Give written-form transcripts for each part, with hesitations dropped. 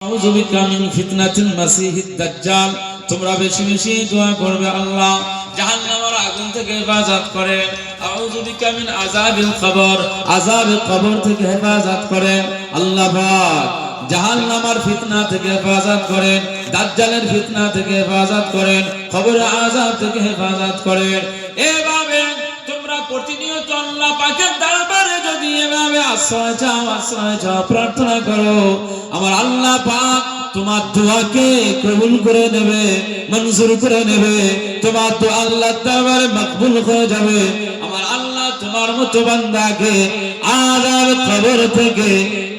আউযু বিকা মিন ফিতনাতিল মাসিহিদ দাজ্জাল। তোমরা বেশি বেশি দোয়া করবে আল্লাহ জাহান্নামের আগুন থেকে হেফাজত করে। আউযু বিকা মিন আযাবিল কবর, আযাবে কবর থেকে হেফাজত করে আল্লাহ পাক। জাহান্নামের ফিতনা থেকে হেফাজত করেন, দাজ্জালের ফিতনা থেকে হেফাজত করেন, কবরের আযাব থেকে হেফাজত করেন। এভাবে তোমরা প্রতিনিয়ত আল্লাহ পাকের দরবারে যদি এভাবে আশ্রয় চাও, প্রার্থনা করো, আমার আল্লাহ পাক তোমার দোয়াকে কবুল করে নেবে, মঞ্জুর করে নেবে। তোমার দোয়া আল্লাহর দরবারে মকবুল হয়ে যাবে। আমার আল্লাহ তোমার মতো বান্দাকে আযাব কবর থেকে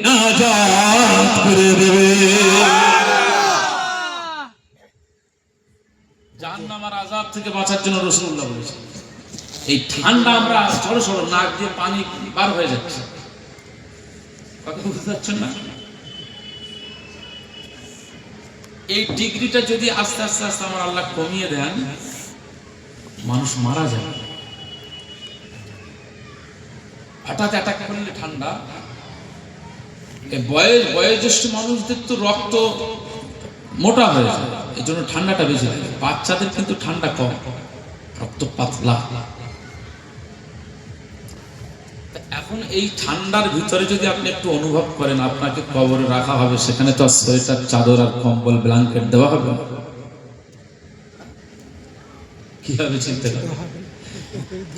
নাজাত করে দেবে। জাহান্নামের আযাব থেকে বাঁচার জন্য রাসূলুল্লাহ বলেছেন, এই ঠান্ডা আমরা সরো সরো নাক দিয়ে পানি বার হয়ে যাচ্ছে, কথা বুঝতে পারছেন না? এই ডিগ্রিটা যদি আস্তে আস্তে আস্তে আমার আল্লাহ কমিয়ে দেন, মানুষ মারা যায়। হঠাৎ অ্যাটাক করলে ঠান্ডা, বয়োজ্যেষ্ঠ মানুষদের তো রক্ত মোটা হয়ে যায়, এই জন্য ঠান্ডাটা বেশি লাগে। বাচ্চাদের কিন্তু ঠান্ডা কম, রক্ত পাতলা। এখন এই ঠান্ডার ভিতরে যদি আপনি একটু অনুভব করেন আপনাকে কবরে রাখা হবে, সেখানে তো সোয়েটার, চাদর আর কম্বল, ব্ল্যাঙ্কেট দেওয়া হবে, কি হবে চিন্তা করেন।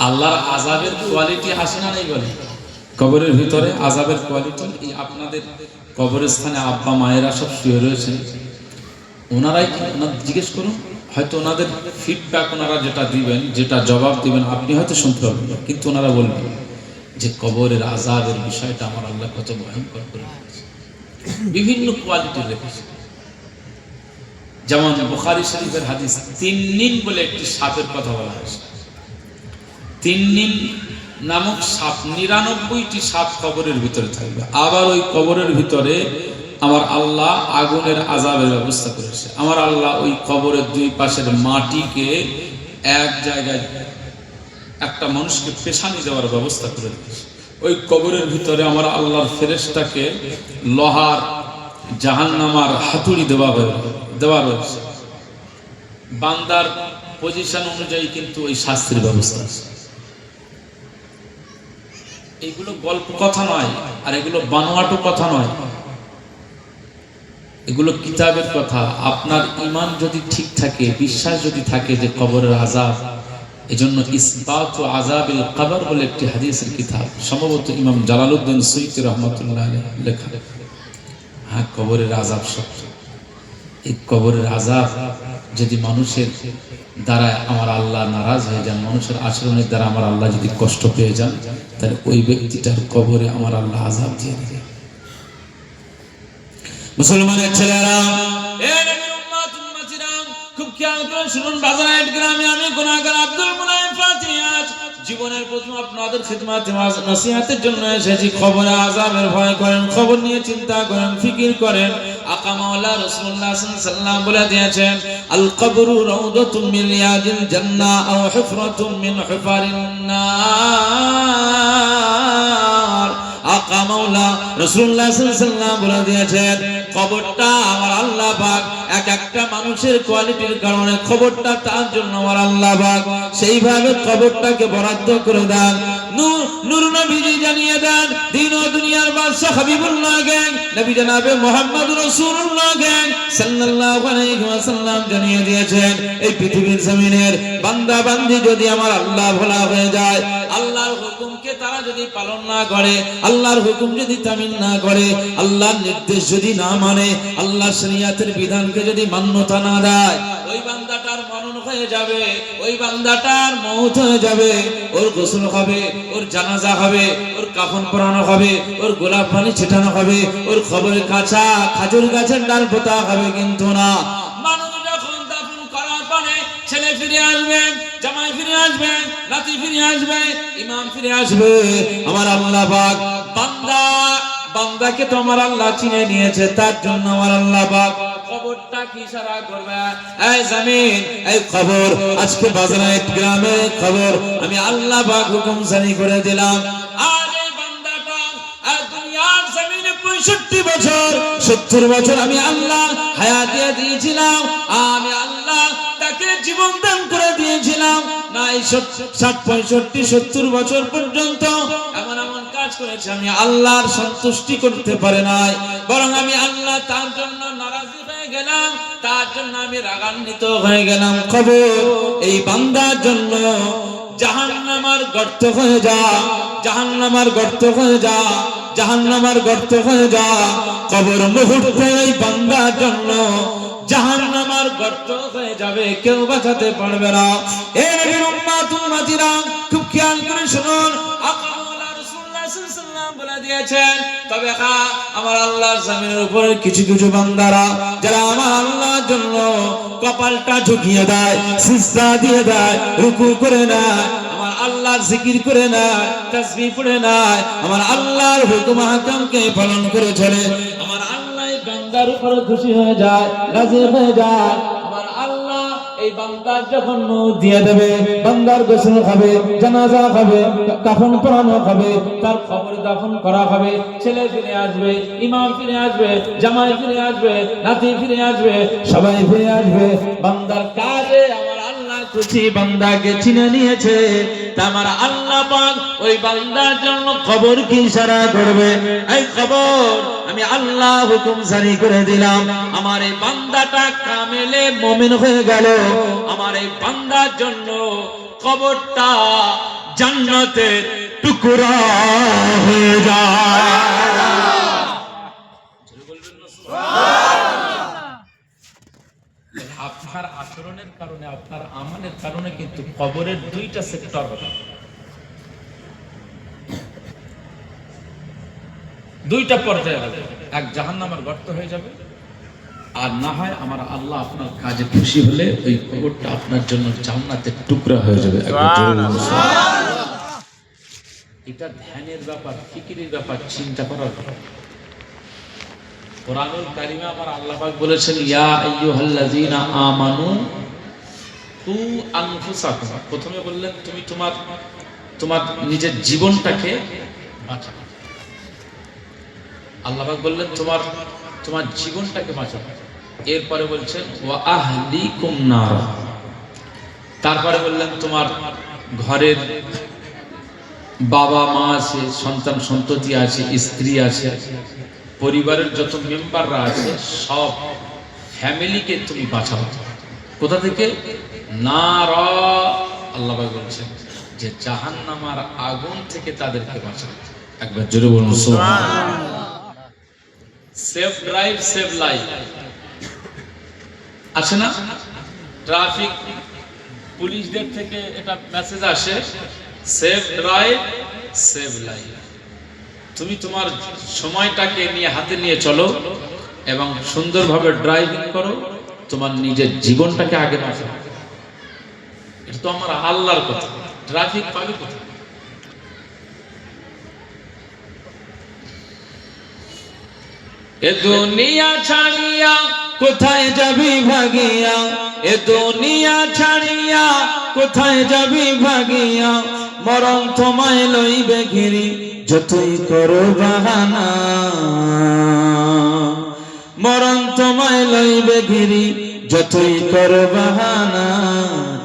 আল্লাহর আযাবের কোয়ালিটি আসে না নাই বলে, কবরের ভিতরে আযাবের কোয়ালিটি। এই আপনাদের কবরস্থানে আব্বা মায়েরা সব শুয়ে রয়েছেন, ওনারাই জিজ্ঞেস করুন, হয়তো ওনাদের ফিডব্যাক, ওনারা যেটা দিবেন, যেটা জবাব দিবেন আপনি হয়তো শুনতে পারবেন, কিন্তু ওনারা বলবেন যে কবরের আযাবের বিষয়টা আমার আল্লাহ কত ভয়ঙ্কর করে রেখেছে, বিভিন্ন কোয়ালিটি রেখেছে। যেমন বুখারী শরীফের হাদিস, তিন্নিন বলে একটি সাপের কথা বলা হয়েছে। তিন্নিন নামক সাপ, ৯৯টি সাপ কবরের ভিতরে থাকবে। আবার ওই কবরের ভিতরে আমার আল্লাহ আগুনের আযাবের ব্যবস্থা করেছে। আমার আল্লাহ ওই কবরের দুই পাশের মাটিকে এক জায়গায় একটা মানুষকে পেশানি দেওয়ার ব্যবস্থা করে দিয়েছে। ওই কবরের ভিতরে আমার আল্লাহর ফেরেশতাকে লোহার জাহান্নামার হাতুড়ি দেওয়া রয়েছে। বান্দার পজিশন অনুযায়ী কিন্তু ওই শাস্তির ব্যবস্থা আছে। এগুলো গল্প কথা নয়, আর এগুলো বানোয়াটো কথা নয়, এগুলো কিতাবের কথা। আপনার ঈমান যদি ঠিক থাকে, বিশ্বাস যদি থাকে যে কবরের আযাব, এজন্য ইসবাতু আযাবিল কবর বলে একটি হাদিসের কিতাব, সম্ভবত ইমাম জালালউদ্দিন সুয়ুতী রাহমাতুল্লাহ আলাইহি লেখা। হ্যাঁ, কবরের আযাব সত্য। এই কবরের আযাব যদি মানুষের দ্বারা আমার আল্লাহ নারাজ হয়ে যান, মানুষের আচরণের দ্বারা আমার আল্লাহ যদি কষ্ট পেয়ে যান, তাহলে ওই ব্যক্তিটার কবরে আমার আল্লাহ আযাব দিয়ে দেবে। মুসলমানের ছেলেরা, এ নবীর উম্মত উম্মতিরা, খুব খেয়াল করে শুনুন। বাজারাইট গ্রামে আমি গুনাহগার আব্দুল মুনাইম ফাতি আজ জীবনের প্রথম আপনাদের খিদমতে নসিহতের জন্য এসেছি। কবরে আযাবের ভয় করেন, খবর নিয়ে চিন্তা করেন, ফিকির করেন। আকা মাওলা রাসূলুল্লাহ সাল্লাল্লাহু আলাইহি ওয়াসাল্লাম বলে দিয়েছেন, আল কবরু রাউদাতুম মিন রিয়াদিল জান্নাহ আও হুফরাতুম মিন হুফারিন নার। আকা মাওলা রাসূলুল্লাহ সাল্লাল্লাহু আলাইহি ওয়াসাল্লাম বলে দিয়েছেন, কবরটা আমার আল্লাহ পাক এক একটা মানুষের কোয়ালিটির কারণে কবরটা তার জন্য আমার আল্লাহ পাক সেইভাবে কবরটাকে বরাদ্দ করে দেন। নূর নবীজি জানিয়ে দেন, দিন ও দুনিয়ার বাদশা হাবিবুল্লাহ গ্যাং নবী জনাবে মুহাম্মদ রাসূলুল্লাহ গ্যাং সাল্লাল্লাহু আলাইহি ওয়াসাল্লাম জানিয়ে দিয়েছেন, এই পৃথিবীর জমিনের বান্দা বান্দি যদি আমার আল্লাহ ভোলা হয়ে যায়, আল্লাহর হুকুমকে তারা যদি পালন না করে, আল্লাহর হুকুম যদি তামিল না করে, আল্লাহর নির্দেশ যদি না মানে, আল্লাহর শরীয়তের বিধানকে যদি মান্যতা না দেয়, ওই বান্দাটার মরণ হয়ে যাবে, ওই বান্দাটার মওত হয়ে যাবে। ওর গোসল হবে, ওর জানাজা হবে, ওর কাফন পরানো হবে, ওর গোলাপ পানি ছিটানো হবে, ওর খবরে কাঁচা খাজুর গাছের ডাল পোতা হবে। কিন্তু না, মানুষ যখন দাফন করার পরে ছেলে ফিরে আসবে, জামাই ফিরে আসবে, নাতি ফিরে আসবে, ইমাম ফিরে আসবে, আমার আল্লাহ পাক বান্দাকে তো আমার আল্লাহ চিনে নিয়েছে, তার জন্য আমার আল্লাহ পাক কবরটা কি ইশারা করবে, এই জমিন, এই কবর, আজকে বাজারাইট গ্রামে কবর আমি আল্লাহ পাক হুকুম জারি করে দিলাম। আর এই বান্দাটা দুনিয়ার জমিনে 65 বছর 70 বছর আমি আল্লাহ হায়াত দিয়ে দিয়েছিলাম, আমি আল্লাহ তাকে জীবন দান করে দিয়েছিলাম না, এই 60 65 70 বছর পর্যন্ত এমন এমন কাজ করেছে আমি আল্লাহর সন্তুষ্টি করতে পারে নাই, বরং আমি আল্লাহ তার জন্য নারাজি হয়ে গেলাম, তার জন্য আমি রাগান্বিত হয়ে গেলাম। খবর এই বান্দার জন্য জাহান্নামের গর্ত হয়ে যা, জাহান্নামের গর্ত হয়ে যা, জাহান্নামের গর্ত হয়ে যা। কবর মুহূর্তে এই বান্দার জন্য জাহান্নামের গর্ত হয়ে যাবে, কেউ বাঁচাতে পারবে না। এ নবীর উম্মত উম্মতিরা খুব খেয়াল করে শুনুন, বলে দিয়েছেন, তবে আমার আল্লাহর জমিনের উপরে কিছু কিছু বান্দারা যারা আমার আল্লাহর জন্য কপালটা ঝুঁকিয়ে দেয়, সিজদা দিয়ে দেয়, রুকু করে নেয়, আমার আল্লাহর জিকির করে নেয়, তাসবিহ পড়ে নেয়, আমার আল্লাহর হুকুম আহকামকে পালন করে চলে, আমার আল্লাহ এই বান্দার উপরে খুশি হয়ে যায়, রাজি হয়ে যায়। আমার আল্লাহ এই বান্দার যখন মউত দিয়ে দেবে, বান্দার গোসল খাবে, জানাজা খাবে, কাফন পরানো খাবে, তার কবর দাফন করা হবে, ছেলে ফিরে আসবে, ইমাম ফিরে আসবে, জামাই ফিরে আসবে, নাতি ফিরে আসবে, সবাই ফিরে আসবে। বান্দার কাজে আমার আল্লাহ খুশি, বান্দাকে চিনে নিয়েছে, তা আমার আল্লাহ পাক ওই বান্দার জন্য কবর কি ইশারা করবে, এই কবর আমি আল্লাহ হুকুম জারি করে দিলাম, আমার এই বান্দাটা কামেলে মুমিন হয়ে গেল, আমার এই বান্দার জন্য কবরটা জান্নাতের টুকরা হয়ে যায়। আপনার আচরণের কারণে, আপনার আমালের কারণে কিন্তু কবরের দুইটা সেক্টর হবে, দুইটা পর্যায়ে হবে, এক জাহান্নামের গর্ত হয়ে যাবে, আর না হয় আমার আল্লাহ আপনার কাজে খুশি হলে ওই কবরটা আপনার জন্য জান্নাতের টুকরা হয়ে যাবে। এটা ধ্যানের ব্যাপার, ফিকিরের ব্যাপার, চিন্তা করার ব্যাপার। কোরআনুল কারিমে আমার আল্লাহ পাক বলেছেন, ইয়া আইয়ুহাল্লাযীনা আমানু কু আনফুসাকুম, প্রথমে বললেন তুমি তোমার নিজের জীবনটাকে বাঁচাও। আল্লাহ পাক বললেন তোমার জীবনটাকে বাঁচাও। এরপরে বলছেন ওয়া আহলিকুম নার, তারপরে বললেন তোমার ঘরের বাবা মা আছে, সন্তান সন্ততি আছে, স্ত্রী আছে, পরিবারের যত মেম্বাররা আছে, সব ফ্যামিলিকে তুমি বাঁচাও। কোথা থেকে? নার, আল্লাহ পাক বলছেন যে জাহান্নামের আগুন থেকে তাদেরকে বাঁচাও। একবার জোরে বলুন সুবহানাল্লাহ। সেফ ড্রাইভ সেভ লাইফ আছে না? ট্রাফিক পুলিশদের থেকে এটা মেসেজ আসে, সেফ ড্রাইভ সেভ লাইফ। তুমি তোমার সময়টাকে নিয়ে হাতে নিয়ে চলো এবং সুন্দরভাবে ড্রাইভিং করো, তোমার নিজের জীবনটাকে আগে বাঁচাও। এটা তো আমার আল্লাহর কথা, ট্রাফিক পাবে কোথায়? এ দুনিয়া ছাড়িয়া কোথায় যাবি ভাগিয়া, এ দুনিয়া ছাড়িয়া কোথায় যাবি ভাগিয়া, মরণ তোমায় লইবে ঘিরি যতই করো বাহানা, মরণ তোমায় লইবে ঘিরি যতই করো বাহানা,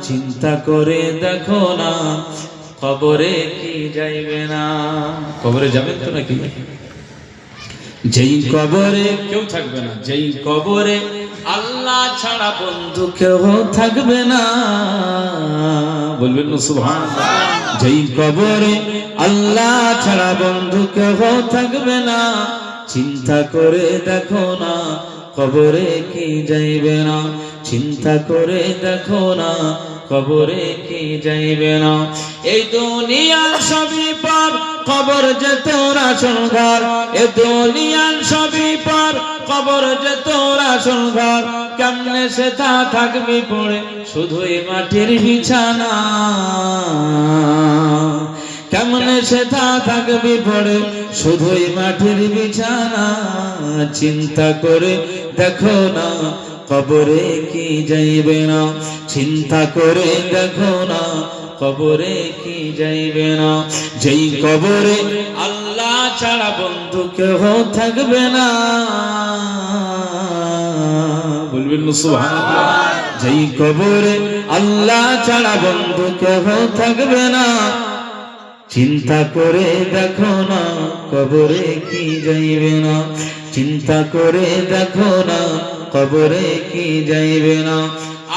চিন্তা করে দেখো না কবরে কি যাইবে না। কবরে যাবেন তো নাকি? যেই কবরে কেউ থাকবে না, যেই কবরে আল্লাহ ছাড়া বন্ধু কেউ থাকবে না, বলবেন না সুবহানাল্লাহ। যেই কবরে আল্লাহ ছাড়া বন্ধু কেউ থাকবে না, চিন্তা করে দেখো না কবরে কি যাইবে না, চিন্তা করে দেখো না কবরে কি যাইবে না। এই দুনিয়ার সবই পার, কবর যে তোর আসল ঘর, এ দুনিয়ার সবই পার, কবর যে তোর আসল ঘর, কেমনে সে তা থাকবি পড়ে শুধুই মাটির বিছানা, কেমনে সে তা থাকবি পড়ে শুধুই মাটির বিছানা, চিন্তা করে দেখো না কবরে কি যাইবে না, চিন্তা করে দেখো না কবরে কি যাইবে না। যেই কবরে আল্লাহ ছাড়া বন্ধু কেহ থাকবে না। বলবেন না সুবহানাল্লাহ। যেই কবরে আল্লাহ ছাড়া বন্ধু কেহ থাকবে না, চিন্তা করে দেখো না কবরে কি যাইবে না, চিন্তা করে দেখো না কবরে কি যাইবে না।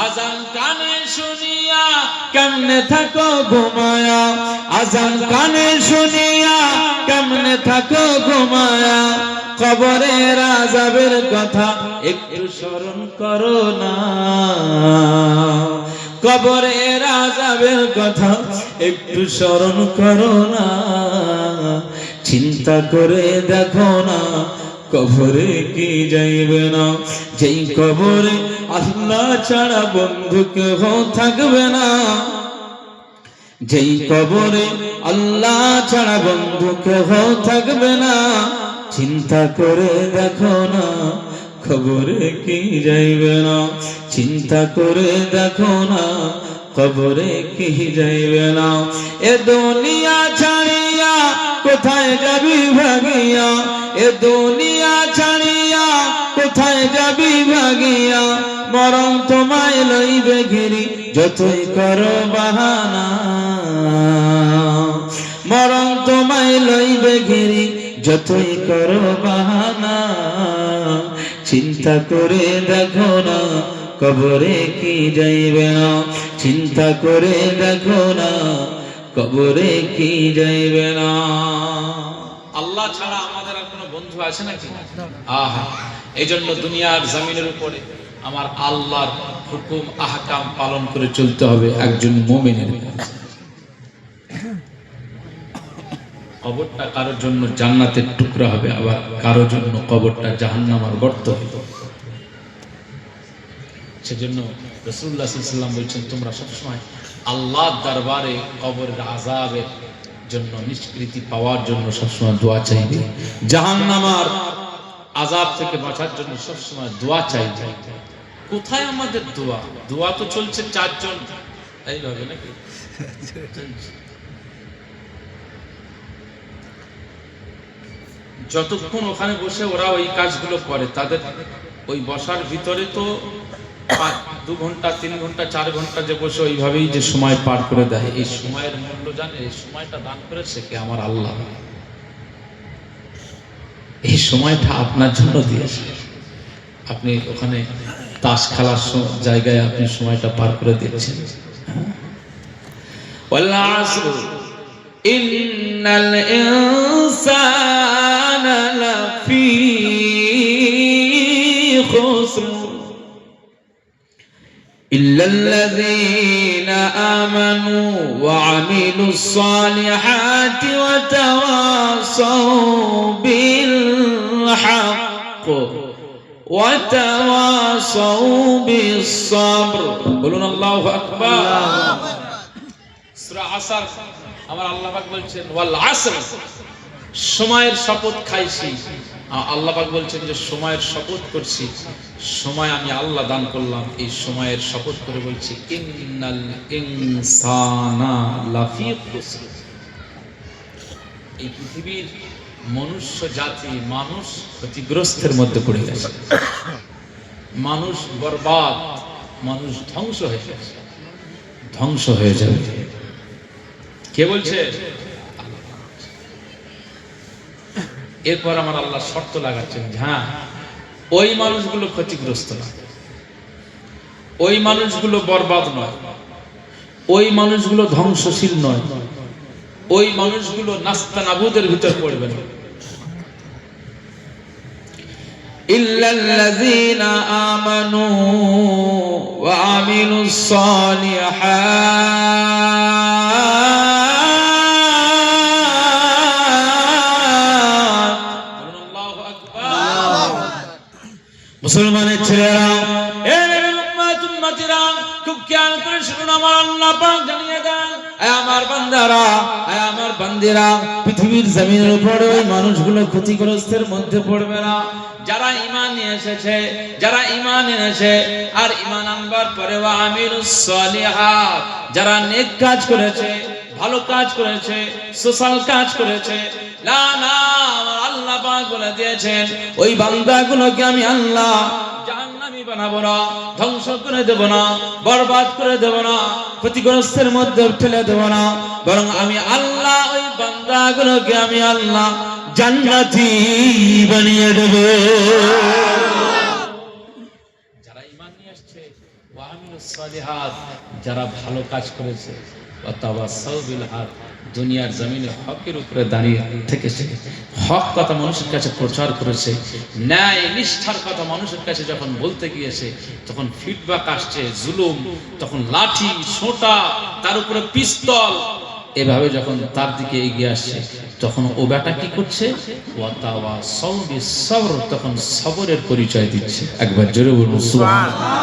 আজান কানে শুনিয়া কেমনে থাকো ঘুমায়া, আজান কানে শুনিয়া কেমনে থাকো ঘুমায়া, কবরের আযাবের কথা একটু স্মরণ করো না, কবরের আযাবের কথা একটু স্মরণ করো না, চিন্তা করে দেখো না কবরে কি যাইবে না। যেই কবরে আল্লাহ ছাড়া বন্ধু কেহ থাকবে না, যেই কবরে আল্লাহ ছাড়া বন্ধু কেহ থাকবে না, চিন্তা করে দেখো না কবরে কি যাইবে না, চিন্তা করে দেখো না কবরে কি যাইবে না। এ দুনিয়া ছাড়িয়া কোথায় যাবি ভাগিয়া, এ দুনিয়া ছাড়িয়া কোথায় যাবি ভাগিয়া, মরণ তোমায় লইবে ঘিরি যতই করো বাহানা, মরণ তোমায় লইবে ঘিরি যতই করো বাহানা, চিন্তা করে দেখো না কবরে কি যাইবে না, চিন্তা করে দেখো না কবরে কি যাইবে না। আল্লাহ ছাড়া আমাদের আর কোনো বন্ধু আছে নাকি? আহা, এইজন্য দুনিয়ার জমিনের উপরে আমার আল্লাহর হুকুম আহকাম পালন করে চলতে হবে একজন মুমিনের। কবরটা কারোর জন্য জান্নাতের টুকরা হবে, আবার কারোর জন্য কবরটা জাহান্নামের গর্ত হবে। সেজন্য রাসূলুল্লাহ সাল্লাল্লাহু আলাইহি ওয়াসাল্লাম বলেছেন, তোমরা সবসময় আল্লাহর দরবারে কবরের আযাবের জন্য নিষ্কৃতি পাওয়ার জন্য সবসময় দোয়া চাইবে, জাহান্নামের আযাব থেকে বাঁচার জন্য সবসময় দোয়া চাইবে। কোথায় আমাদের দোয়া? দোয়া তো চলছে চারজন এইভাবে নাকি, যতক্ষণ ওখানে বসে ওরা ওই কাজগুলো করে, তাদের ওই বসার ভিতরে তো 2 ঘন্টা 3 ঘন্টা 4 ঘন্টা যে বসে ওইভাবেই যে সময় পার করে দেয়, এই সময়ের মূল্য জানে? এই সময়টা দান করেছে কে? আমার আল্লাহ। এই সময়টা আপনার জন্য দিয়েছে। আপনি ওখানে তাস খেলার জায়গায় আপনি সময়টা পার করে দিয়েছেন। ওয়াল আসর ইন্নাল ইনসানা লাফি খুসর ইল্লাল্লাযীনা আমানু ওয়া আমিলুস সালিহাতি ওয়া তাওয়াসাউ বিল হক ওয়া তাওয়াসাউ বিস সাবর। বলুন আল্লাহু আকবার। সূরা আসর আমার আল্লাহ পাক বলছেন ওয়াল আসর, সময়ের শপথ খাইছি। আল্লাহ পাক বলছেন যে সময়ের শপথ করছি, সময় আমি আল্লাহ দান করলাম, এই সময়ের শপথ করে বলছি ইন্নাল ইনসানা লাফি খুসর। এই পৃথিবীর মনুষ্য জাতি, মানুষ ক্ষতিগ্রস্তের মধ্যে পড়ে গেছে, মানুষ বরবাদ, মানুষ ধ্বংস হয়ে গেছে, ধ্বংস হয়ে যাবে। কে বলছে? এরপর আমার আল্লাহ শর্ত লাগাচ্ছেন, হ্যাঁ ওই মানুষগুলো ক্ষতিগ্রস্ত না, ওই মানুষগুলো বরবাদ নয়, ওই মানুষগুলো ধ্বংসশীল নয়, ওই মানুষগুলো নাস্তানাবুদের ভিতর পড়বে না। ইল্লাল্লাযীনা আমানু ওয়া আমিলুস সালিহাত। মুসলমানের ছেলেরা, খুব খেয়াল করে শুনুন, আমার আল্লাহ পাক জানিয়ে দেন, আমার বান্দারা, আমার বান্দিরা, পৃথিবীর জমিনের উপরে ওই মানুষগুলো ক্ষতিগ্রস্তের মধ্যে পড়বে না যারা ঈমান নিয়ে এসেছে, যারা ঈমান এনেছে আর ঈমান আনবার পরে ওয়া আমিলুস সালিহাত, যারা নেক কাজ করেছে, ভালো কাজ করেছে, সোশ্যাল কাজ করেছে, না না, আমার আল্লাহ পাক বলে দিয়েছেন ওই বান্দাগুলোকে আমি আল্লাহ জাহান্নামী বানাবো না, ধ্বংস করে দেব না, বরবাদ করে দেব না, ক্ষতিগ্রস্তের মধ্যে ঠেলে দেব না, বরং আমি আল্লাহ ওই বান্দাগুলোকে আমি আল্লাহ জান্নাতি বানিয়ে দেব। যারা ঈমান নিয়ে আসছে ওয়া আমিলুস সালিহাত, যারা ভালো কাজ করেছে, ওয়া তাওয়াসাউ বিল হক, দুনিয়ার জমিনে হকের উপরে দাঁড়িয়ে থেকেছে, হক কথা মানুষের কাছে প্রচার করেছে, ন্যায় নিষ্ঠার কথা মানুষের কাছে যখন বলতে গিয়েছে তখন ফিডব্যাক আসছে জুলুম, তখন লাঠি সোঁটা, তার উপরে পিস্তল, এভাবে যখন তার দিকে এগিয়ে আসছে তখন ও বেটা কি করছে, ওয়াতাওয়াসাউ বিস-সবর, তখন সবরের পরিচয় দিচ্ছে। একবার জোরে বলুন সুবহানাল্লাহ।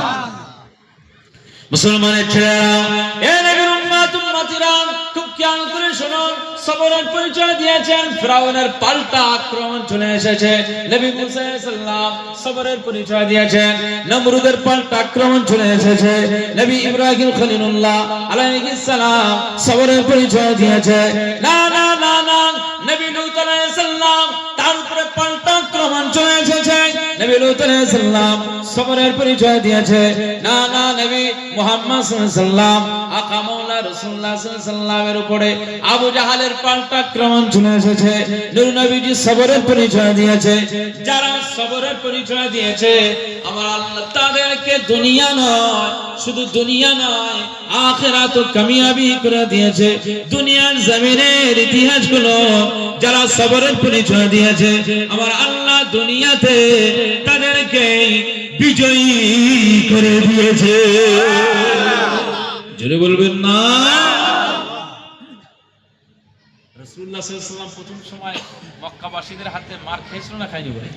মুসলমানের ছেলেরা, এ নবীর উম্মত উম্মতিরা, খুব খেয়াল করে শোনো, সবরের পরিচয় দিয়েছেন। ফিরাউনের পাল্টা আক্রমণ চলে এসেছে, নবী মুসা আলাইহিস সালাম সবরের পরিচয় দিয়েছেন। নমরুদের পাল্টা আক্রমণ চলে এসেছে, নবী ইব্রাহিম খলিলুল্লাহ আলাইহিস সালাম সবরের পরিচয় দিয়েছে। না না না না, নবী লূত আলাইহিস সালাম তার উপরে পাল্টা আক্রমণ চলে এসেছে, নবী লূত আলাইহিস সালাম সবরের পরিচয় দিয়েছে। না না, নবী মুহাম্মদ সাল্লাল্লাহু আলাইহি সাল্লাম আকা মাওলা রাসূলুল্লাহ সাল্লাল্লাহু আলাইহি সাল্লামের উপরে আবু জাহালের পাল্টা আক্রমণ চলে এসেছে, নূর নবীজি সবরের পরিচয় দিয়েছে। যারা সবরের পরিচয় দিয়েছে আমার আল্লাহ তাদেরকে দুনিয়া নয়, শুধু দুনিয়া নয় আখিরাতও কামিয়াবি করে দিয়েছে। দুনিয়ার জমিনের ইতিহাসগুলো যারা সবরের পরিচয় দিয়েছে আমার আল্লাহ দুনিয়াতে তাদেরকে বিজয়ী করে দিয়েছে। জোরে বলবেন না। রাসূলুল্লাহ সাল্লাল্লাহু আলাইহি ওয়াসাল্লাম প্রথম সময় মক্কাবাসীদের হাতে মার খেয়েছিল না খায়নি বলে,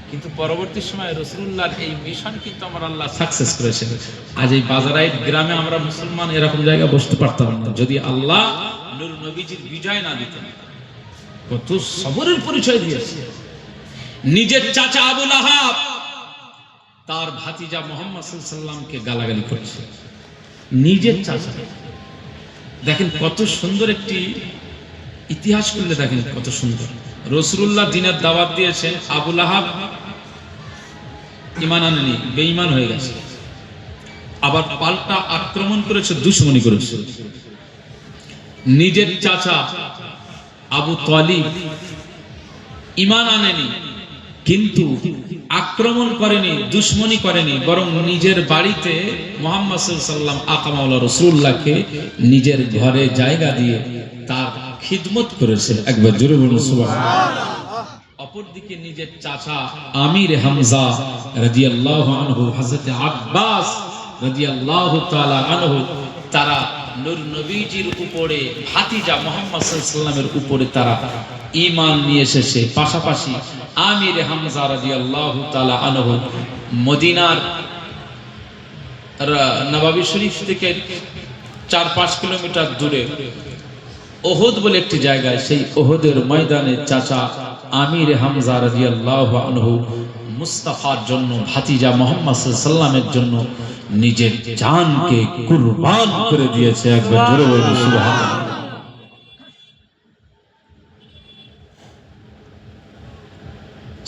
কিন্তু পরবর্তী সময় রাসূলুল্লাহর এই মিশন কিন্তু আমার আল্লাহ সাকসেস করেছে। আজ এই বাজারাইট গ্রামে আমরা মুসলমান এরকম জায়গা বসতে পারতাম না যদি আল্লাহ নূর নবীজির বিজয় না দিতেন। কত সবরের পরিচয় দিয়েছে। নিজের চাচা আবু লাহাব তার ভাতিজা মুহাম্মদ সাল্লাল্লাহু আলাইহি ওয়াসাল্লামকে গালাগালি করেছে, নিজের চাচা। দেখেন কত সুন্দর একটি ইতিহাস করলে দেখেন কত সুন্দর। রাসূলুল্লাহ দ্বীনের দাওয়াত দিয়েছেন, আবু লাহাব ঈমান আনেনি, বেঈমান হয়ে গেছে, আবার পাল্টা আক্রমণ করেছে, দুশমনি করেছে। নিজের চাচা আবু তালিব ঈমান আনেনি, কিন্তু আক্রমণ করেনি, দুশমনি করেনি, বরং নিজের বাড়িতে মুহাম্মদ সাল্লাল্লাহু আলাইহি ওয়াসাল্লাম আকা মাওলা রাসূলুল্লাহকে নিজের ঘরে জায়গা দিয়ে তার খিদমত করেছে। একবার জোরে বলুন সুবহানাল্লাহ। অপরদিকে নিজের চাচা আমির হামজা রাদিয়াল্লাহু আনহু, হযরত আব্বাস রাদিয়াল্লাহু তাআলা আনহু, তারা নূর নবীজির উপরে ভাতিজা মুহাম্মদ সাল্লাল্লাহু আলাইহি ওয়াসাল্লামের উপরে তারা ঈমান নিয়ে এসেছে। পাশাপাশি আমির হামজা রাদিয়াল্লাহু তাআলা আনহু মদিনার নববী শরীফ থেকে 4-5 কিলোমিটার দূরে ওহুদ বলে একটি জায়গায়, সেই ওহুদের ময়দানে চাচা আমির হামজা রাদিয়াল্লাহু আনহু মুস্তাফার জন্য, ভাতিজা মুহাম্মদ সাল্লাল্লাহু আলাইহি ওয়াসাল্লামের জন্য নিজের জানকে কুরবান করে দিয়েছে। একবার জোরে বলুন সুবহানাল্লাহ।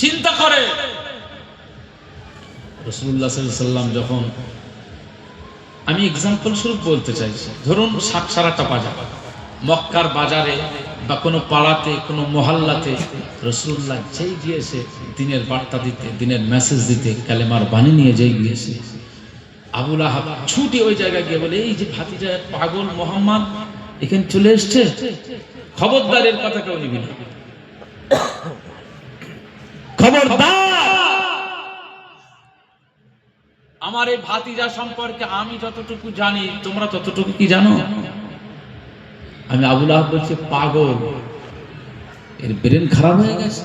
চিন্তা করে রাসূলুল্লাহ সাল্লাল্লাহু আলাইহি ওয়াসাল্লাম যখন, আমি এক্সাম্পল স্বরূপ বলতে চাইছি, ধরুন সারাটা বাজার, মক্কার বাজারে বা কোনো পাড়াতে, কোনো মহল্লাতে রাসূলুল্লাহ যেই গিয়েছে দিনের বার্তা দিতে, দিনের মেসেজ দিতে, কালেমার বাণী নিয়ে যেই গিয়েছে, আবু লাহাব ছুটে ওই জায়গায় গিয়ে বলে, এই যে ভাতিজা পাগল মুহাম্মদ এখানে চলে এসেছে, খবরদারের কথা কেউ নিবি না, খবরদার। আমার এই ভাতিজা সম্পর্কে আমি যতটুকু জানি তোমরা ততটুকু কি জানো? আমি আবু লাহাব বলছি পাগল, এর ব্রেন খারাপ হয়ে গেছে,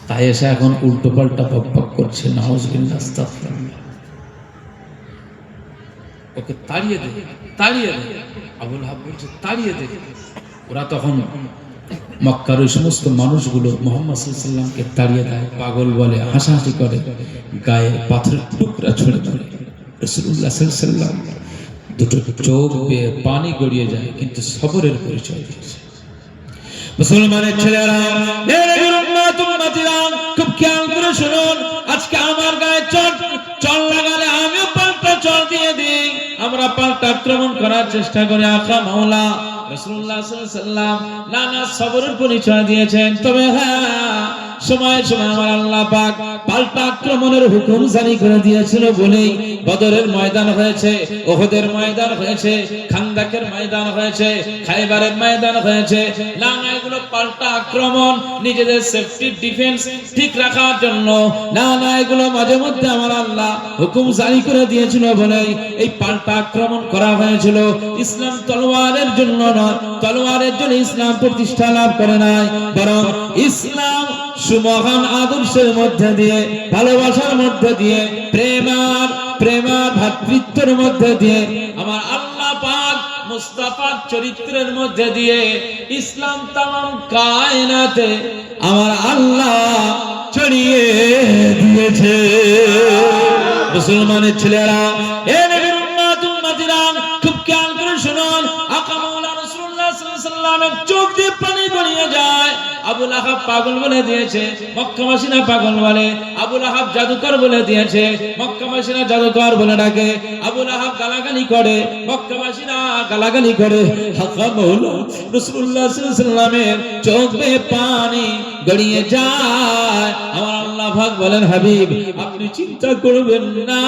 তাই এসে এখন উল্টো পাল্টা বকবক করছে। নাউযুবিল্লাহ, আস্তাগফিরুল্লাহ। ওকে তাড়িয়ে দে, তাড়িয়ে দে। আবু লাহাব বলছে তাড়িয়ে দে। ওরা তখন মক্কার ওই সমস্ত মানুষগুলো মুহাম্মদ সাল্লাল্লাহু আলাইহি ওয়াসাল্লামকে তাড়িয়ে দেয়, পাগল বলে, হাসাহাসি করে, গায়ে পাথরের টুকরা ছুঁড়ে মারে। রাসূলুল্লাহ সাল্লাল্লাহু আলাইহি ওয়াসাল্লাম দুটো চোখ বেয়ে পানি গড়িয়ে যায়, কিন্তু সবরের পরিচয় দিয়েছে। মুসলমানের ছেলেরা, খুব খেয়াল করে শুনুন, আজকে আমার গায়ে চল লাগালে আমিও পাল্টা চল দিয়ে দিই, আমরা পাল্টা আক্রমণ করার চেষ্টা করি। আকা মাওলা রাসূলুল্লাহ সাল্লাল্লাহু আলাইহি ওয়াসাল্লাম নানা সবরের পরিচয় দিয়েছেন। তবে হ্যাঁ, সময় সময় আমার আল্লাহ পাক পাল্টা আক্রমণের হুকুম জারি করে দিয়েছিল বলেই বদরের ময়দান হয়েছে, উহুদের ময়দান হয়েছে, খান্দাকের ময়দান হয়েছে, খায়বারের ময়দান হয়েছে। না না, এগুলো পাল্টা আক্রমণ, নিজেদের সেফটি ডিফেন্স ঠিক রাখার জন্য। না না, এগুলো মাঝে মধ্যে আমার আল্লাহ হুকুম জারি করে দিয়েছিল বলেই এই পাল্টা আক্রমণ করা হয়েছিল। ইসলাম তলোয়ারের জন্য নয়, তলোয়ারের জন্য ইসলাম প্রতিষ্ঠা লাভ করে নাই, বরং ইসলাম সুমহান আদর্শের মধ্যে দিয়ে, ভালোবাসার মধ্যে দিয়ে, প্রেমার ভ্রাতৃত্বের মধ্যে দিয়ে, আমার আল্লাহ পাক মুস্তাফার চরিত্রের মধ্যে দিয়ে ইসলাম তামাম কায়নাতে আমার আল্লাহ ছড়িয়ে দিয়েছে। মুসলমানের ছেলেরা, এ নবীর উম্মত উম্মতিরা, খুব খেয়াল করে শুনুন, আকা মাওলা রাসূলুল্লাহ সাল্লাল্লাহু আলাইহি ওয়াসাল্লামের চোখ দিয়ে পানি গড়িয়ে যায়। আবু লাহাব পাগল বলে দিয়েছে, মক্কাবাসীরা পাগল বলে। আবু লাহাব জাদুকর বলে দিয়েছে, মক্কাবাসীরা জাদুকর বলে ডাকে। আবু লাহাব গালাগালি করে, মক্কাবাসীরা গালাগালি করে। হাক্কা মাওলা রাসূলুল্লাহ সাল্লাল্লাহু আলাইহি ওয়াসাল্লামের চোখ বেয়ে পানি গড়িয়ে যায়। আমার আল্লাহ পাক বলেন, হাবিব আপনি চিন্তা করবেন না,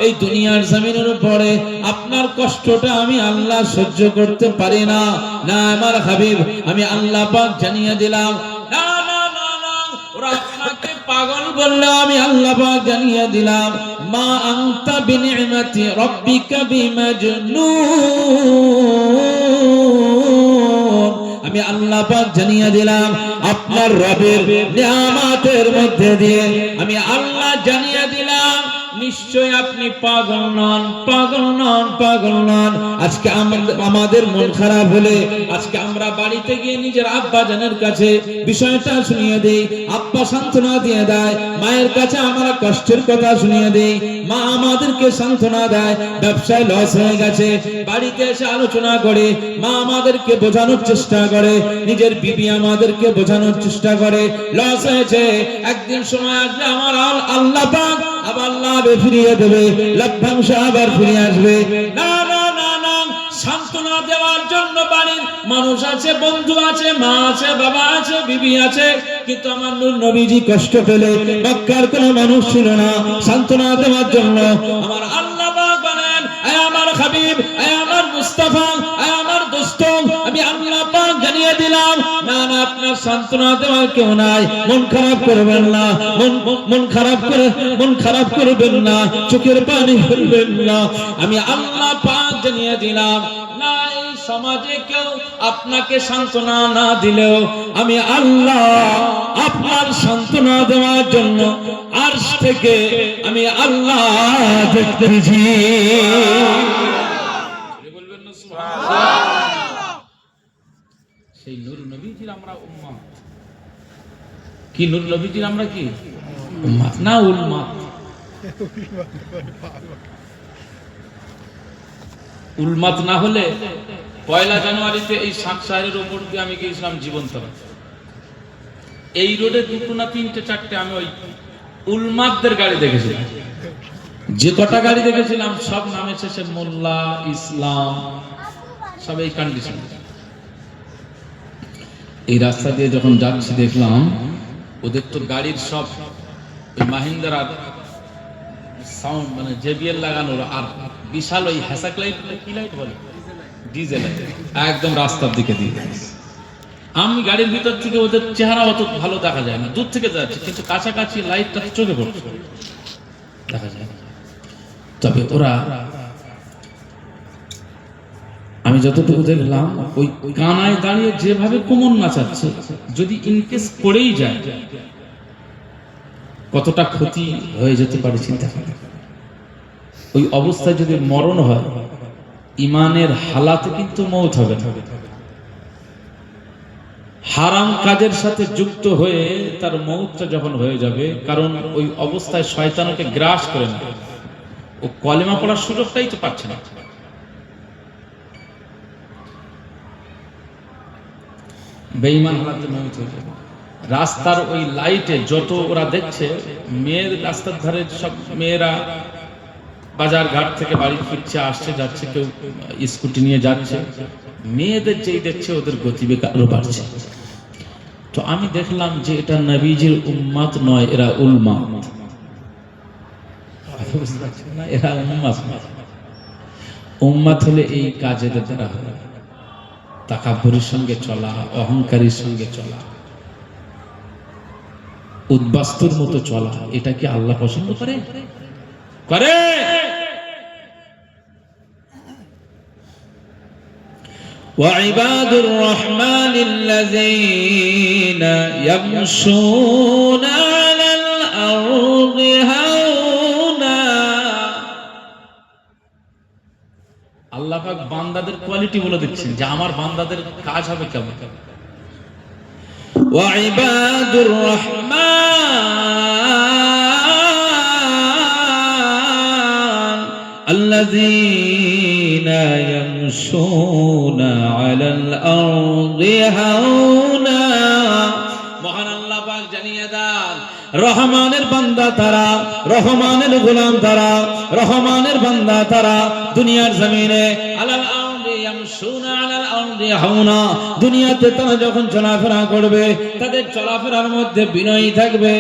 এই দুনিয়ার জমিনের উপরে আপনার কষ্টটা আমি আল্লাহ সহ্য করতে পারি না। না আমার হাবিব, আমি আল্লাহ পাক জানিয়ে দিলাম, না না না না, ওরা আপনাকে পাগল বললে আমি আল্লাহ পাক জানিয়ে দিলাম, মা আনতা বিনি'মাতি রাব্বিকা বিমাজনুন। আমি আল্লাহ পাক জানিয়ে দিলাম, আপনার রবের নিয়ামতের মধ্যে দিয়ে আমি আল্লাহ জানিয়ে দিলাম, নিশ্চয় আপনি পাগল নন, পাগল নন, পাগল নন। আজকে আমাদের মন খারাপ হলে আজকে আমরা বাড়িতে গিয়ে নিজের আব্বা জানের কাছে বিষয়টা শুনিয়ে দেই, আব্বা সান্ত্বনা দিয়ে দেয়। মায়ের কাছে আমরা কষ্টের কথা শুনিয়ে দেই, মা আমাদেরকে সান্ত্বনা দেয়। ব্যবসায় লস হয়ে গেছে, বাড়িতে এসে আলোচনা করে মা আমাদেরকে বোঝানোর চেষ্টা করে, নিজের বিবি আমাদেরকে বোঝানোর চেষ্টা করে, লস হয়েছে, একদিন সময় আসবে আমার আল্লাহ পাক আবার লাভে ফিরিয়ে দেবে, লভ্যাংশ আবার ফিরে আসবে। না না না না, সান্ত্বনা দেওয়ার জন্য বাড়ির মানুষ আছে, বন্ধু আছে, মা আছে, বাবা আছে, বিবি আছে, কিন্তু আমার নূর নবীজি কষ্ট পেলে মক্কার কোনো মানুষ ছিল না সান্ত্বনা দেওয়ার জন্য। আমার আল্লাহ পাক বলেন, এ আমার হাবিব, এ আমার মুস্তাফা, এ আমার দোস্ত, আমি আল্লাহ পাক জানিয়ে দিলাম, না না, আপনার সান্ত্বনা দেওয়ার কেউ নাই। মন খারাপ করবেন না, মন খারাপ করবেন না, চোখের পানি ফেলবেন না। আমি আল্লাহ পাক জানিয়ে দিলাম, না এই সমাজে কেউ আপনাকে সান্ত্বনা না দিলেও আমি আল্লাহ আপনার সান্ত্বনা দেওয়ার জন্য আরশ থেকে আমি আল্লাহ দেখতেছি। বলবেন না সুবহানাল্লাহ। সেই নূর নবীজির আমরা উম্মত। কি নূর নবীজির আমরা কি উম্মত না উম্মত? উম্মত না হলে পয়লা জানুয়ারিতে এই শাকসাহের উপর দিয়ে আমি গিয়েছিলাম জীবন্ত। এই রোডে দুটো না তিনটে চারটে আমি ওই উলমাতদের গাড়ি দেখেছিলাম। যে কটা গাড়ি দেখেছিলাম সব নামে শেষে মোল্লা, ইসলাম, সব এই কন্ডিশন। এই রাস্তা দিয়ে যখন যাচ্ছি দেখলাম ওদের তো গাড়ির সব মাহিন্দ্রা সাউন্ড, মানে জেবিএল লাগানো, আর বিশাল ওই হ্যাসাক লাইট, কি লাইট বলে, ডিজেল লাইট, একদম রাস্তার দিকে দিয়ে। আমি গাড়ির ভিতর থেকে ওদের চেহারা অত ভালো দেখা যায় না, দূর থেকে যাচ্ছে, কিন্তু কাছাকাছি লাইটটা চোখে পড়ছে, দেখা যায় না। তবে ওরা, আমি যতটুকু দেখলাম, ওই কানায় দাঁড়িয়ে যেভাবে কোমর নাচাচ্ছে, যদি ইনকেস পড়েই যায় কতটা ক্ষতি হয়ে যেতে পারে চিন্তা করে। ওই অবস্থায় যদি মরণ হয়, ইমানের হালাতে কিন্তু মওত হবে না। হারাম কাজের সাথে যুক্ত হয়ে তার মওতটা যখন হয়ে যাবে, কারণ ওই অবস্থায় শয়তানকে গ্রাস করে না, ও কলেমা পড়ার সুযোগটাই তো পাচ্ছে না। বেঈমান হালাতে মৌত হয়ে যাবে। রাস্তার ওই লাইটে যত ওরা দেখছে, মেয়ের রাস্তার ধারে সব মেয়েরা বাজার ঘাট থেকে বাড়ি ফিরছে, আসছে যাচ্ছে, কেউ স্কুটি নিয়ে যাচ্ছে, মেয়েদের যেই দেখছে ওদের গতিবেগ আরো বাড়ছে। তো আমি দেখলাম যে এটা নবীজির উম্মাত নয়, এরা উলমাত। বুঝতে পারছেন না? এরা উম্মাত নয়। উম্মাত হলে এই কাজের দ্বারা হয়, তাকাব্বুরের সঙ্গে চলা, অহংকারীর সঙ্গে চলা, উদ্বাস্তুর মতো চলা, এটা কি আল্লাহ পছন্দ করে? করে। وعباد الرحمن الذين يمشون على الأرض هونا। আল্লাহ পাক বান্দাদের কোয়ালিটি বলে দিচ্ছেন যে আমার বান্দাদের কাজ হবে কেমন। وعباد الرحمن الذين يمشون على الأرض هونا। মহান আল্লাহ পাক জানিয়ে দেন, রহমানের বান্দা তারা, রহমানের গোলাম তারা, রহমানের বান্দা তারা দুনিয়ার জমিনে আলাল আরদি ইয়ামশুনা আলাল আরদি হাওনা, দুনিয়াতে তারা যখন চলাফেরা করবে তাদের চলাফেরার মধ্যে বিনয় থাকবে,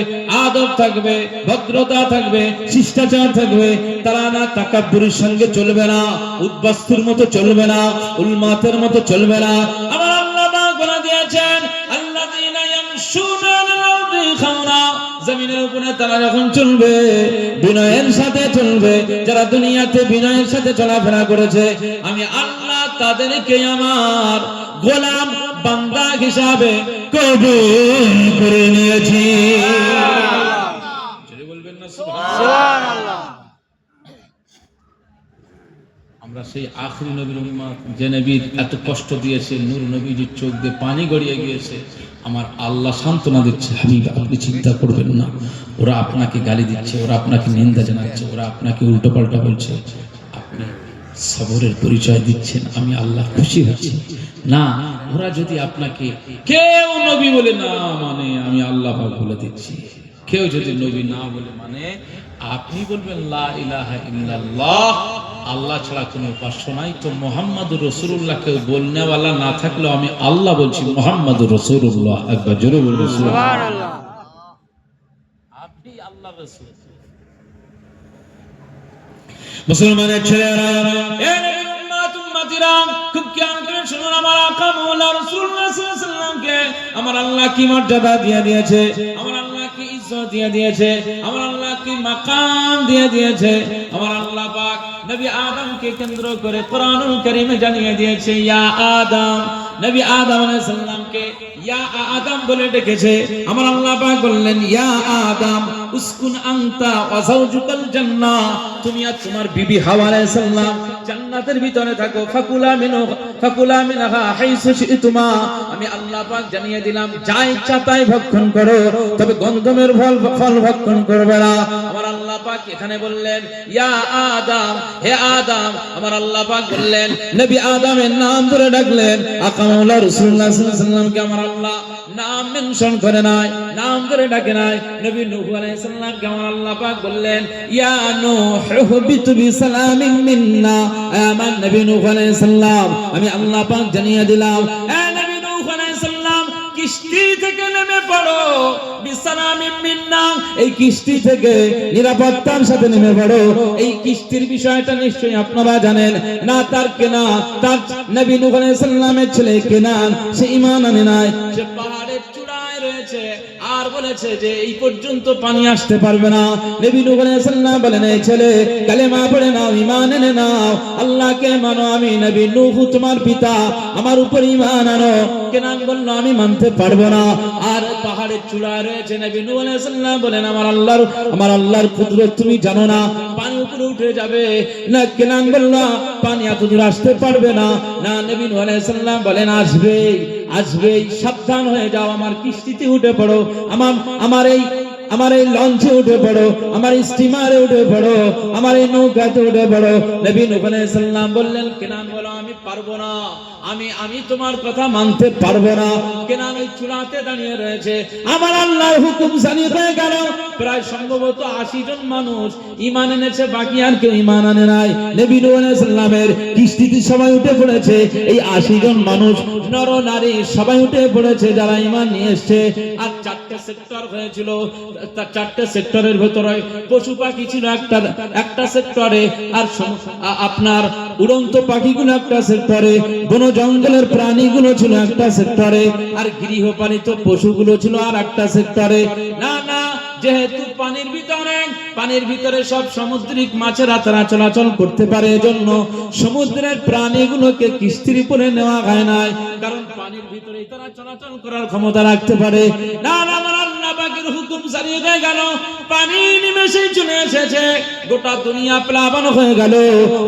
আদব থাকবে, ভদ্রতা থাকবে, শিষ্টাচার থাকবে। তারা না তাকাব্বুরের সঙ্গে চলবে না, উদ্বাস্তুর মতো চলবে না, উলমাতের মতো চলবে না। আমার আল্লাহ পাক বলে দিয়েছেন, আল্লাযীনা ইয়ামশুনা আলাল আরদি হাওনা, জমিনের উপরে তারা যখন চলবে বিনয়ের সাথে চলবে। যারা দুনিয়াতে বিনয়ের সাথে চলাফেরা করেছে, আমি আল্লাহ তাদেরকে আমার গোলাম বান্দা হিসাবে কবুল করে নিয়েছি। বলবেন না সুবহানাল্লাহ। আমরা সেই আখিরি নবীর উম্মত, যে নবীর এত কষ্ট দিয়েছে, নূর নবীজির চোখ দিয়ে পানি গড়িয়ে গিয়েছে। আমার আল্লাহ সান্ত্বনা দিচ্ছে, হাবিব আপনি চিন্তা করবেন না, ওরা আপনাকে গালি দিচ্ছে, ওরা আপনাকে নিন্দা জানাচ্ছে, ওরা আপনাকে উল্টো পাল্টা বলছে, আপনি সবরের পরিচয় দিচ্ছেন, আমি আল্লাহ খুশি হচ্ছি। না, ওরা যদি আপনাকে কেউ নবী বলে না মানে, আমি আল্লাহ পাক বলে দিচ্ছি, কেউ যদি নবী না বলে মানে, আপনি বলবেন লা ইলাহা ইল্লাল্লাহ, আল্লাহ ছাড়া কোনো উপাস্য নাই। তো মুহাম্মাদুর রাসূলুল্লাহ কেউ বলনেওয়ালা না থাকলেও আমি আল্লাহ বলছি মুহাম্মাদুর রাসূলুল্লাহ। একবার জোরে বলুন সুবহানাল্লাহ। আপনি আল্লাহর রাসূল। মুসলমানের ছেলেরা, এ নবীর উম্মত উম্মতিরা, খুব খেয়াল করে শুনুন, আমার আকা মাওলা রাসূলুল্লাহ সাল্লাল্লাহু আলাইহি ওয়াসাল্লামকে আমার আল্লাহ কি মর্যাদা দিয়ে দিয়েছে, আমার আল্লাহ কি ইজ্জত দিয়ে দিয়েছে, আমার আল্লাহ কি মাকাম দিয়ে দিয়েছে। আমার আল্লাহ পাক নবী আদমকে কেন্দ্র করে কোরআনুল কারীমে জানিয়ে দিয়েছে, ইয়া আদম, নবী আদম আলাইহিস সালামকে ইয়া আদম বলে ডেকেছে। আমার আল্লাহ পাক বললেন, ইয়া আদম উসকুন আনতা ওয়া যাওজুকাল জান্নাহ, তুমি আর তোমার বিবি হাওয়া আলাইহিস সালাম জান্নাতের ভিতরে থাকো। ফাকুলা মিনহা হাইসু শিতুমা, আমি আল্লাহ পাক জানিয়ে দিলাম, যা ইচ্ছা তাই ভক্ষণ করো, তবে গন্ধমের ফল ভক্ষণ করবে না। আমার আল্লাহ পাক এখানে বললেন, ইয়া আদম, হে আদম। আমার আল্লাহ পাক বললেন, নবী আদমের নাম ধরে ডাকলেন। আকা মাওলা রাসূলুল্লাহ সাল্লাল্লাহু আলাইহি ওয়াসাল্লামকে আমার আল্লাহ নাম মেনশন করে নাই, নাম ধরে ডাকে নাই। নবী নূহ আলাইহিস সালামকে আমার আল্লাহ পাক বললেন, ইয়া নূহ হুবিতু বিসালামিন মিন্না, আমার নবী নূহ আলাইহিস সালাম আমি আল্লাহ পাক জানিয়ে দিলাম, এ নবী নূহ আলাইহিস সালাম কিস্তি থেকে নেমে পড়ো, বিসালামিন মিন্না, এই কিস্তি থেকে নিরাপত্তার সাথে নেমে পড়ো। এই কিস্তির বিষয়টা নিশ্চয়ই আপনারা জানেন না। তার নবী নূহ আলাইহিস সালামের ছেলে কেনান, সে ঈমান আনে নাই, সে পাহাড়ের চূড়ায় রয়েছে আর বলেছে যে এই পর্যন্ত পানি আসতে পারবে না। নবী নূহ আলাইহিস সালাম বলেন, এই ছেলে কালেমা পড়ে নাও, ঈমান এনে নাও, আল্লাহকে মানো, আমি নবী নূহ তোমার পিতা, আমার উপর ঈমান আনো। কেনান বলল, আমি মানতে পারবো না। আর পাহাড়ের চূড়ায় রয়েছে। নবী নূহ আলাইহিস সালাম বলেন, আমার আল্লাহর কুদরত তুমি জানো না, পানি উপরে উঠে যাবে না। কেনান বলল, পানি এত দূর আসতে পারবে না। না, নবী নূহ আলাইহিস সালাম বলেন, আসবে, সাবধান হয়ে যাও, আমার কিস্তিতে উঠে পড়ো, আমার এই আমার এই লঞ্চে উঠে পড়ো, আমার স্টিমারে উঠে পড়ো, আমার এই নৌকাতে উঠে পড়ো। নবী নূহ আলাইহিস সালাম বললেন, কেনান বলো আমি পারবো না, আমি তোমার কথা মানতে পারবো না। কেনান ওই চূড়াতে দাঁড়িয়ে রয়েছে, আমার আল্লাহর হুকুম জারি হয়ে গেল। প্রায় সম্ভবত 80 জন মানুষ ঈমান এনেছে, বাকি আর কেউ ঈমান আনে নাই। নবী নূহ আলাইহিস সালামের কিস্তিতে সবাই উঠে পড়েছে, এই 80 জন মানুষ নর নারী সবাই উঠে পড়েছে যারা ঈমান নিয়ে এসেছে। আর 4টে সেক্টর হয়েছিল, তার 4টে সেক্টরের ভিতরে পশু পাখি ছিল একটা সেক্টরে, আর আপনার উড়ন্ত পাখিগুলো একটা সেক্টরে, বন জঙ্গলের প্রাণীগুলো ছিল একটা সেক্টরে, আর গৃহপালিত পশুগুলো ছিল আর একটা সেক্টরে। না না, যেহেতু পানির ভিতরে সব সামুদ্রিক মাছেরা তারা চলাচল করতে পারে, এজন্য সমুদ্রের প্রাণীগুলোকে কিস্তির উপরে নেওয়া হয় নাই, কারণ পানির ভিতরে তারা চলাচল করার ক্ষমতা রাখতে পারে। না না, আমার আল্লাহ পাকের হুকুম জারি হয়ে গেল, পানি নিমেষে চলে এসেছে, গোটা দুনিয়া প্লাবন হয়ে গেল,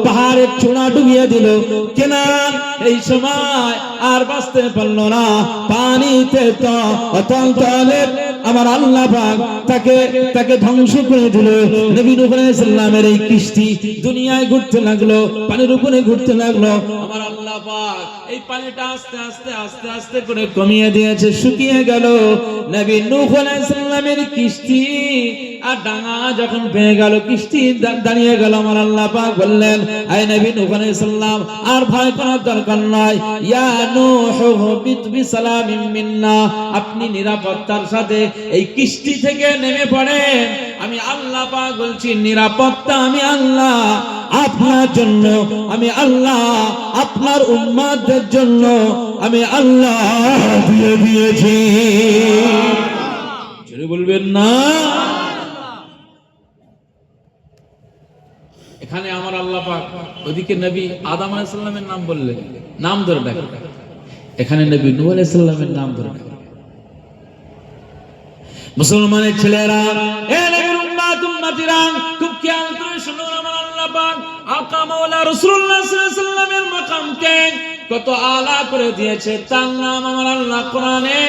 পাহাড়ের চূড়া ডুবিয়ে দিল। কেনান এই সময় আর বাঁচতে পারলো না, পানিতে তো অতল তলে আমার আল্লাহ পাক তাকে ধ্বংস করে দিল। নবী নূহ আলাইহিস সালামের এই কিস্তি দুনিয়ায় ঘুরতে লাগলো, পানির উপরে ঘুরতে লাগলো। আমার আল্লাহ পাক এই পানিটা আস্তে আস্তে আস্তে আস্তে করে কমিয়ে দিয়েছে, শুকিয়ে গেল। নবী নূহ আলাইহিস সালামের কিস্তি আর ডাঙা যখন পেয়ে গেল, কিস্তি দাঁড়িয়ে গেল। আমার আল্লাহ পাক বললেন, আয় নবী নূহ আলাইহিস সালাম, আর ভয় করার দরকার নাই। ইয়া নূহ বিত বিসালামিন মিন্না, আপনি নিরাপত্তার সাথে এই কিস্তি থেকে নেমে পড়েন। আমি আল্লাহ পাক বলছি, নিরাপত্তা আমি আল্লাহ আপনার জন্য, আমি আল্লাহ আপনার উম্মতদের জন্য আমি আল্লাহ দিয়ে দিয়েছি। জোরে বলবেন না? এখানে আমার আল্লাহ পাক ওদিকে নবী আদম আলাইহিস সালামের নাম বললেন, নাম ধরে ডাকেন, এখানে নবী নূহ আলাইহিস সালামের নাম ধরে ডাকেন। মুসলমানের ছেলেরা, এ নবীর উম্মতিরা, খুব খেয়াল করে শুনুন। আমার আল্লাহ পাক আকা মাওলা রাসূলুল্লাহ সাল্লাল্লাহু আলাইহি ওয়াসাল্লামের মাকামকে কত আলা করে দিয়েছে। তার নাম আমার আল্লাহ কোরআনে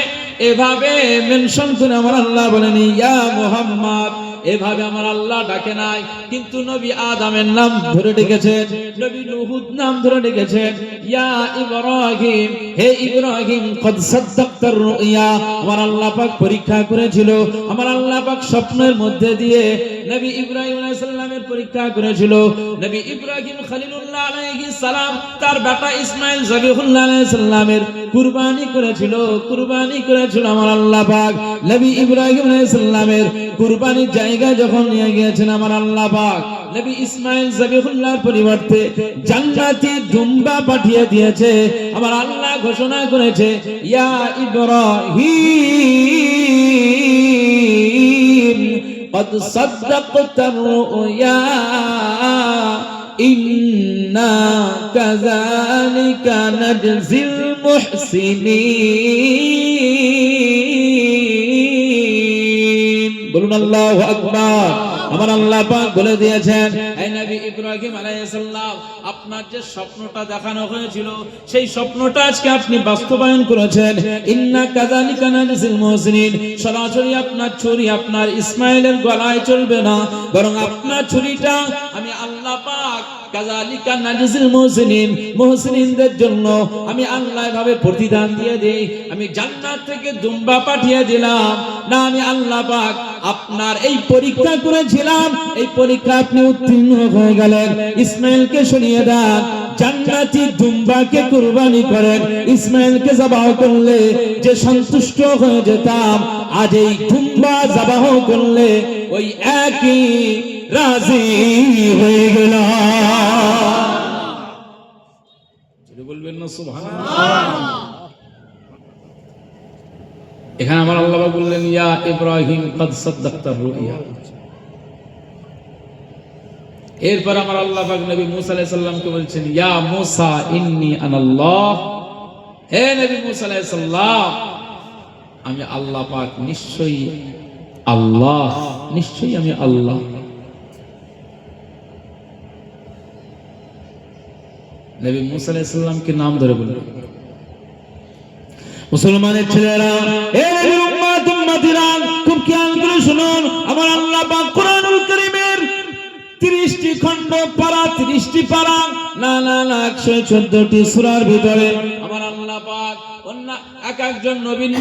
এভাবে মেনশন করে আমার আল্লাহ বলেন, ইয়া মুহাম্মদ, এভাবে আমার আল্লাহ ডাকে নাই, কিন্তু নবী আদমের নাম ধরে ডেকেছেন, নবী নূহুর নাম ধরে ডেকেছেন। ইয়া ইব্রাহিম, হে ইব্রাহিম, কদ সাদ্দাক্তার রুইয়া, আমার আল্লাহ পাক পরীক্ষা করেছিল। আমার আল্লাহ পাক স্বপ্নের মধ্যে দিয়ে নবী ইব্রাহিম আলাইহিস সালামের পরীক্ষা করেছিল। নবী ইব্রাহিম খলিলুল্লাহ আলাইহিস সালাম তার বেটা ইসমাইল যাবিহুল্লাহ আলাইহিস সালামের কুরবানি করেছিল। আমার আল্লাহ পাক নবী ইব্রাহিম আলাইহিস সালামের কুরবানির জায়গা যখন নিয়ে গিয়েছেন, আমার আল্লাহ পাক নবী ইসমাইল যাবিহুল্লাহর পরিবর্তে জান্নাতি দুম্বা পাঠিয়ে দিয়েছে। আমার আল্লাহ ঘোষণা করেছে, ইয়া ইব্রাহিম قد صدقت الرؤيا إنا كذلك نجزي المحسنين বলুন আল্লাহু আকবার। আমার আল্লাহ পাক বলে দিয়েছেন, হে নবী ইব্রাহিম আলাইহিস সালাম, আপনার যে স্বপ্নটা দেখানো হয়েছিল সেই স্বপ্নটা আজকে আপনি বাস্তবায়ন করেছেন। ইন্না কাযালিকা নাজিল মুহসিনিন, সরাসরি আপনার ছুরি আপনার ইসমাইলের গলায় চলবে না, বরং আপনার ছুরিটা আমি আল্লাহ পাক কাযালিকা নাজিল মুহসিনিন, মুহসিনদের জন্য আমি আল্লাহ এভাবে প্রতিদান দিয়ে দেই। আমি জান্নাত থেকে দুম্বা পাঠিয়ে দিলাম না, আমি আল্লাহ পাক আপনার এই পরীক্ষা করেছিলাম, এই পরীক্ষা আপনি উত্তীর্ণ হয়ে গেলেন। ইসমাইলকে সরিয়ে দেন, জান্নাতি দুম্বাকে কুরবানি করেন। ইসমাইলকে জবাহ করলে যে সন্তুষ্ট হয়ে যেতাম, আজ এই দুম্বা জবাহ করলে ওই একই রাজি হয়ে গেল। বলবেন না সুবহানাল্লাহ? এখানে আমার আল্লাহ বললেন, ইয়া ইব্রাহিম কদ সাদ্দাক্তার রুইয়া। এরপর আমার আল্লাহ পাক নবী মুসা আলাইহিস সালামকে বলছেন, ইয়া মুসা ইন্নী আনাল্লাহ, হে নবী মুসা আলাইহিস সালাম, আমি আল্লাহ পাক, নিশ্চয়ই আল্লাহ, নিশ্চয়ই আমি আল্লাহ। নবী মুসা আলাইহিস সালামকে নাম ধরে বললেন। মুসলমানের ছেলেরা, এই উম্মতিরা, খুব খেয়াল করে শুনুন। শুনুন, আমার আল্লাহ পাক কোরআনুল কারীমের 30টি খণ্ড পারা, 30টি পারা, না 114টি সূরার ভিতরে আমার আল্লাহ পাক অন্য এক একজন নবীর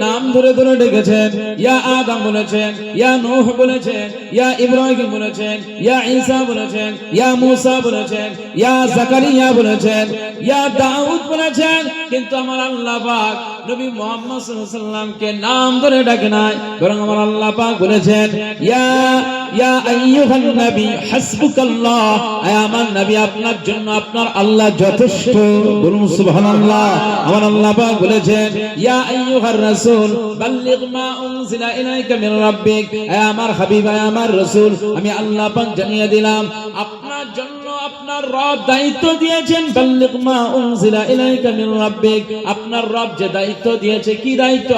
নাম ধরে ডেকেছেন। ইয়া আদম বলেছেন, ইয়া নূহ বলেছেন, ইয়া ইব্রাহিম বলেছেন, ইয়া ঈসা বলেছেন, ইয়া মূসা বলেছেন, ইয়া জাকারিয়া বলেছেন, ইয়া দাউদ বলেছেন। কিন্তু আমার আল্লাহ পাক নবী মুহাম্মদ সাল্লাল্লাহু আলাইহি ওয়াসাল্লামকে নাম ধরে ডাকে নাই, বরং আমার আল্লাহ পাক বলেছেন ইয়া আইয়ুহান নবী হাসবুকাল্লাহ, আয় আমার নবী আপনার জন্য আপনার আল্লাহ যথেষ্ট। বলুন সুবহানাল্লাহ। আমার আল্লাহ পাক বলেছেন ইয়া আইয়ুহার রাসূল বাল্লিগ মা উনজিলা ইলাইকা মির রাব্বিক, আয় আমার হাবিব, আয় আমার রাসূল, আমি আল্লাহ পাক জানিয়ে দিলাম আপনার জন্য আপনার রব দায়িত্ব দিয়েছেন। বাল্লিগ মা উনজিলা ইলাইকা মির রাব্বিক, আপনার রব যে দায়িত্ব দিয়েছে, কি দায়িত্ব?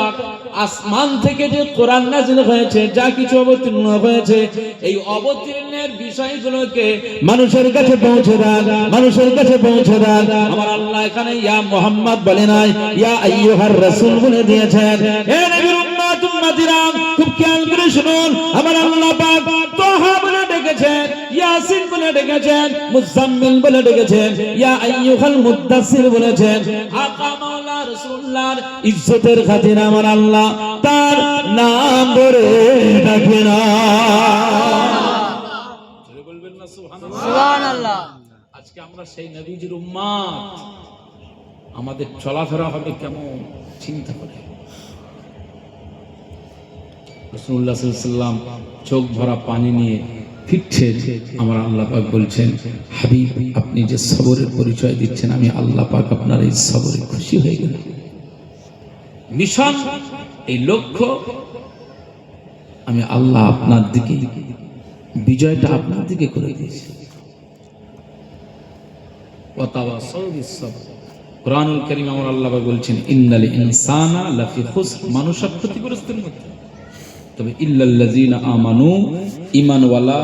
আসমান থেকে যে কোরআন নাযিল হয়েছে, যা কিছু অবতীর্ণ হয়েছে, এই অবতীর্ণের বিষয়গুলোকে মানুষের কাছে পৌঁছে দেন, মানুষের কাছে পৌঁছে দেন। আমার আল্লাহ এখানে ইয়া মুহাম্মদ বলে নাই, ইয়া আইয়ুহার রাসূল বলে দিয়েছেন। হে নবীর উম্মত উম্মতিরা, খুব খেয়াল করে শুনুন, আমার আল্লাহ পাক তাহা বলে ডেকেছেন, ইয়াসিন বলে ডেকেছেন, মুজাম্মিল বলে ডেকেছেন, ইয়া আইয়ুহাল মুদ্দাসসির বলেছেন। আকা মাওলা রাসূলুল্লাহর ইজ্জতের খাতিরে আমার আল্লাহ তার নাম ধরে ডাকে না। বলবেন না সুবহানাল্লাহ। আজকে আমরা সেই নবীজির উম্মত, আমাদের চলাফেরা হবে কেমন চিন্তা করে। রাসূলুল্লাহ সাল্লাল্লাহু আলাইহি ওয়াসাল্লাম চোখ ভরা পানি নিয়ে ফিরছেন। আমার আল্লাহ পাক বলছেন, হাবিব আপনি যে সবরের পরিচয় দিচ্ছেন, আমি আল্লাহ পাক আপনার এই সবরে খুশি হয়ে গেলাম। মিশন, এই লক্ষ্য, আমি আল্লাহ আপনার দিকে, বিজয়টা আপনার দিকে করে দিয়েছি। কুরআনুল কারীম আমার আল্লাহ পাক বলছেন ইন্নাল ইনসানা লাফি খুসর, মানুষ ক্ষতিগ্রস্তের মধ্যে, তবে ইল্লাল্লাযিনা আমানু, ঈমানওয়ালা